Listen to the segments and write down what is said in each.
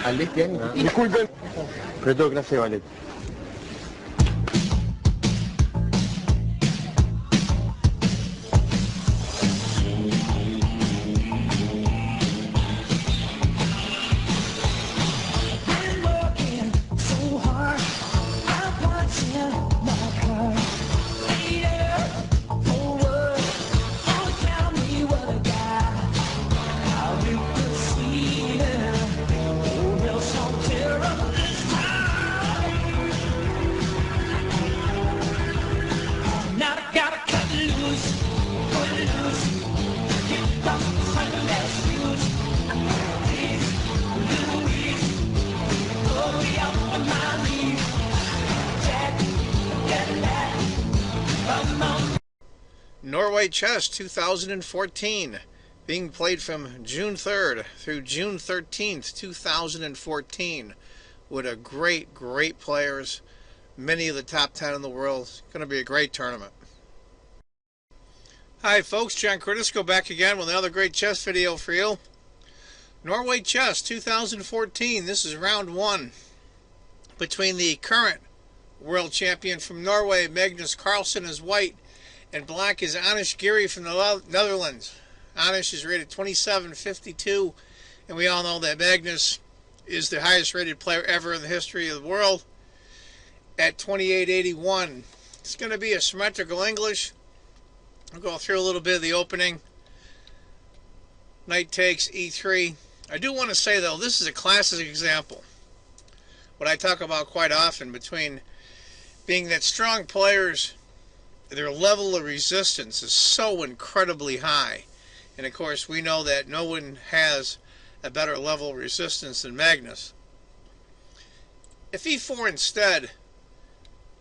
عليك يعني يكون بين بريدو gracias Valid. Norway Chess 2014, being played from June 3rd through June 13th, 2014, with a great players, many of the top 10 in the world. It's going to be a great tournament. Hi folks, John Cordisco back again with another great chess video for you. Norway Chess 2014, this is round 1 between the current world champion from Norway, Magnus Carlsen, is white, and black is Giri from the Netherlands. Anish is rated 2752, and we all know that Magnus is the highest rated player ever in the history of the world at 2881. It's going to be a symmetrical English. I'll go through a little bit of the opening. Knight takes e3. I do want to say though, this is a classic example, what I talk about quite often, between being that strong players, their level of resistance is so incredibly high. And of course we know that no one has a better level of resistance than Magnus. If e4 instead,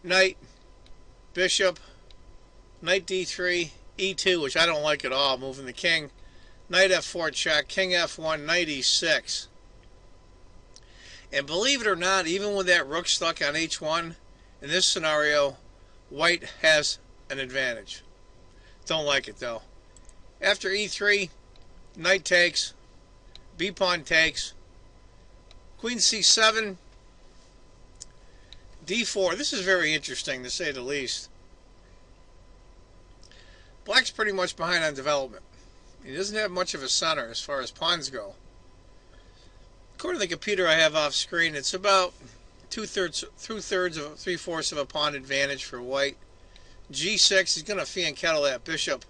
knight, bishop, knight d3, e2, which I don't like at all, moving the king, knight f4 check, king f1, knight e6. And believe it or not, even with that rook stuck on h1, in this scenario, white has an advantage. Don't like it though. After e3, knight takes, b pawn takes, queen c7, d4. This is very interesting to say the least. Black's pretty much behind on development. He doesn't have much of a center as far as pawns go. According to the computer I have off screen, it's about three-fourths of a pawn advantage for white. g6, he's going to fianchetto that bishop.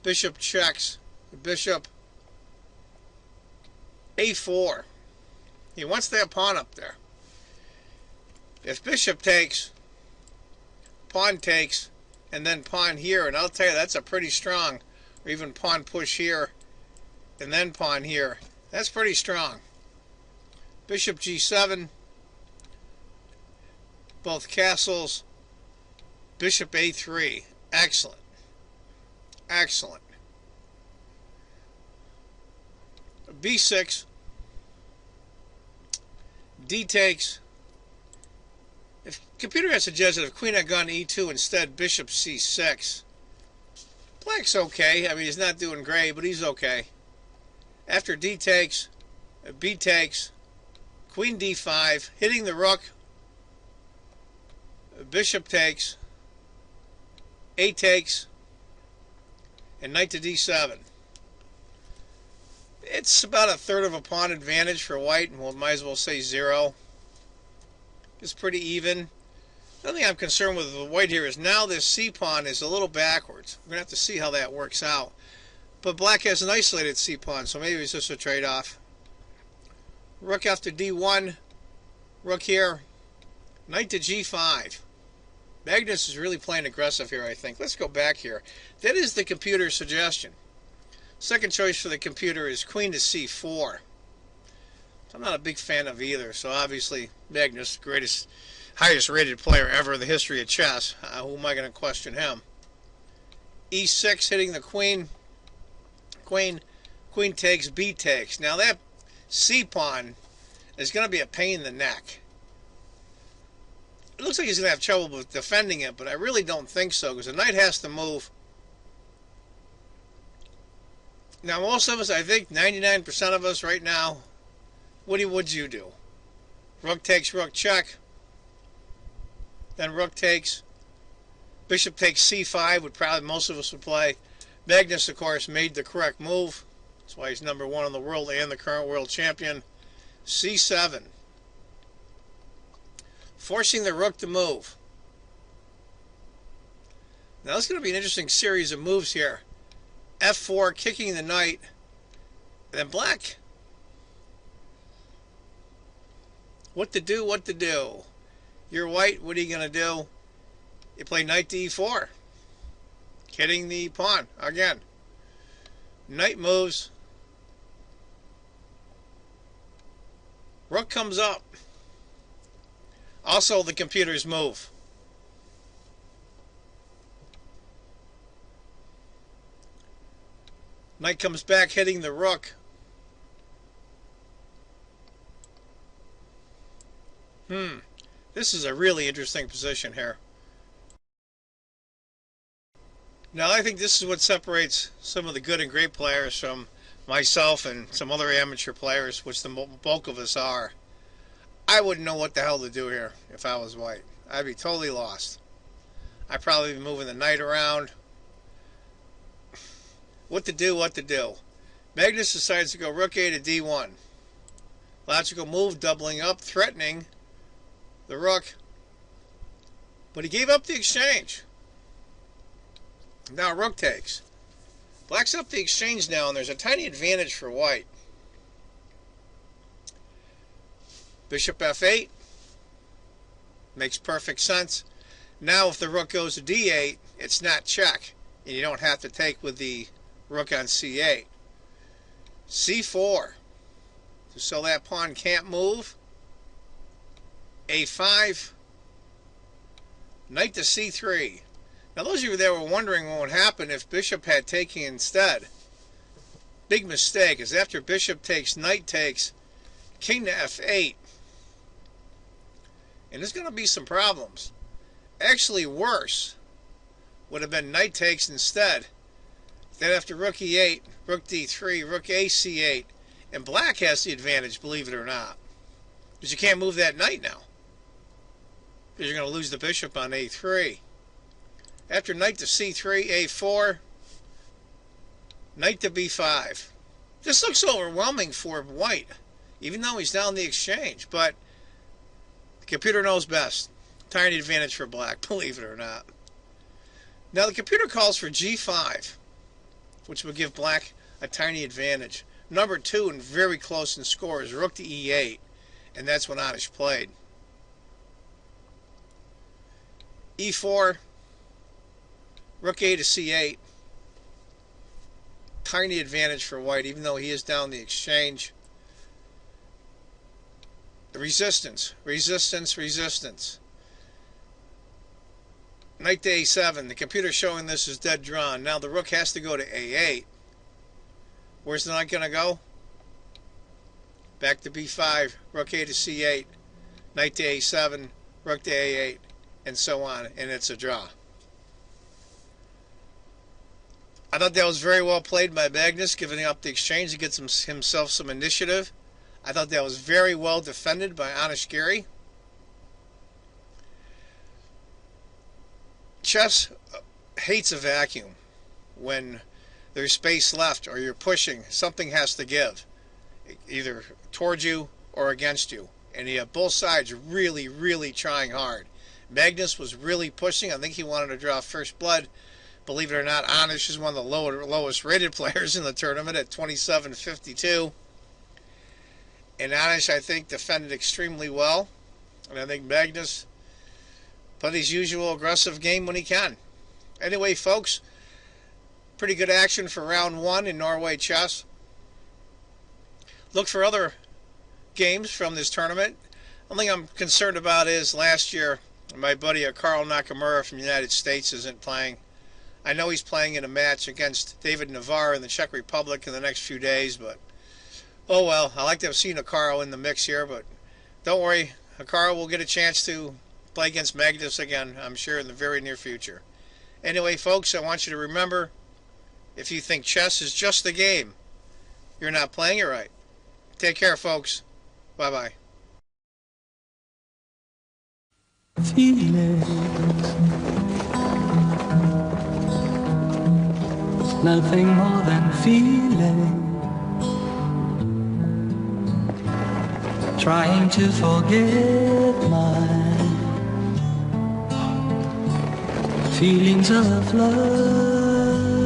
Bishop checks. Bishop a4. He wants that pawn up there. If bishop takes, pawn takes, and then pawn here, and I'll tell you, that's a pretty strong, or even pawn push here, and then pawn here. That's pretty strong. Bishop g7, both castles, bishop a3. Excellent. Excellent. b6, d takes. If computer had suggested if queen had gone to e2 instead, bishop c6. Black's okay. I mean, he's not doing great, but he's okay. After d takes, b takes, queen d5, hitting the rook, bishop takes, a takes, and knight to d7. It's about a third of a pawn advantage for white, and we might as well say 0. It's pretty even. The only thing I'm concerned with white here is now this c pawn is a little backwards. We're going to have to see how that works out. But black has an isolated c pawn, so maybe it's just a trade-off. Rook after d1, rook here, knight to g5. Magnus is really playing aggressive here, I think. Let's go back here. That is the computer's suggestion. Second choice for the computer is queen to c4. I'm not a big fan of either, so obviously Magnus, greatest, highest rated player ever in the history of chess. Who am I going to question him? e6, hitting the queen. Queen takes, b takes. Now that c pawn is going to be a pain in the neck. It looks like he's going to have trouble with defending it, but I really don't think so, because the knight has to move. Now most of us, I think 99% of us right now, what would you do? Rook takes, rook check. Then rook takes. Bishop takes c5, would probably most of us would play. Magnus, of course, made the correct move. That's why he's #1 in the world and the current world champion. c7. Forcing the rook to move. Now this is going to be an interesting series of moves here. f4, kicking the knight. Then black. What to do, what to do. You're white, what are you going to do? You play knight to e4. Hitting the pawn again. Knight moves. Rook comes up. Also the computer's move. Knight comes back, hitting the rook. This is a really interesting position here. Now I think this is what separates some of the good and great players from myself and some other amateur players, which the bulk of us are. I wouldn't know what the hell to do here if I was white. I'd be totally lost. I'd probably be moving the knight around. What to do, what to do. Magnus decides to go rook a to d1. Logical move, doubling up, threatening the rook. But he gave up the exchange. Now rook takes. Black's up the exchange now, and there's a tiny advantage for white. Bishop f8. Makes perfect sense. Now if the rook goes to d8, it's not check, and you don't have to take with the rook on c8. c4. So that pawn can't move. a5. Knight to c3. Now those of you that were wondering what would happen if bishop had taken instead, big mistake, is after bishop takes, knight takes, king to f8. And there's going to be some problems. Actually worse would have been knight takes instead. Then after rook e8, rook d3, rook a c8, and black has the advantage, believe it or not. Because you can't move that knight now. Because you're going to lose the bishop on a3. After knight to c3, a4, knight to b5. This looks overwhelming for white, even though he's down the exchange. But the computer knows best. Tiny advantage for black, believe it or not. Now the computer calls for g5, which would give black a tiny advantage. #2 and very close in score is rook to e8, and that's what Anish played. e4, rook a to c8. Tiny advantage for white, even though he is down the exchange. Resistance, resistance, resistance. Knight to a7. The computer showing this is dead drawn. Now the rook has to go to a8. Where's the knight going to go? Back to b5, rook a to c8, knight to a7, rook to a8, and so on, and it's a draw. I thought that was very well played by Magnus, giving up the exchange to get himself some initiative. I thought that was very well defended by Anish Giri. Chess hates a vacuum. When there's space left or you're pushing, something has to give, either towards you or against you. And you have both sides really, really trying hard. Magnus was really pushing. I think he wanted to draw first blood. Believe it or not, Anish is one of the lowest rated players in the tournament at 27.52. And Anish, I think, defended extremely well. And I think Magnus played his usual aggressive game when he can. Anyway, folks, pretty good action for round 1 in Norway Chess. Look for other games from this tournament. The only thing I'm concerned about is last year, my buddy Carlen Nakamura from the United States isn't playing. I know he's playing in a match against David Navarre in the Czech Republic in the next few days, but oh well. I like to have seen Hikaru in the mix here, but don't worry. Hikaru will get a chance to play against Magnus again, I'm sure, in the very near future. Anyway, folks, I want you to remember, if you think chess is just a game, you're not playing it right. Take care, folks. Bye-bye. Feeling nothing more than feeling, trying to forget my feelings of love.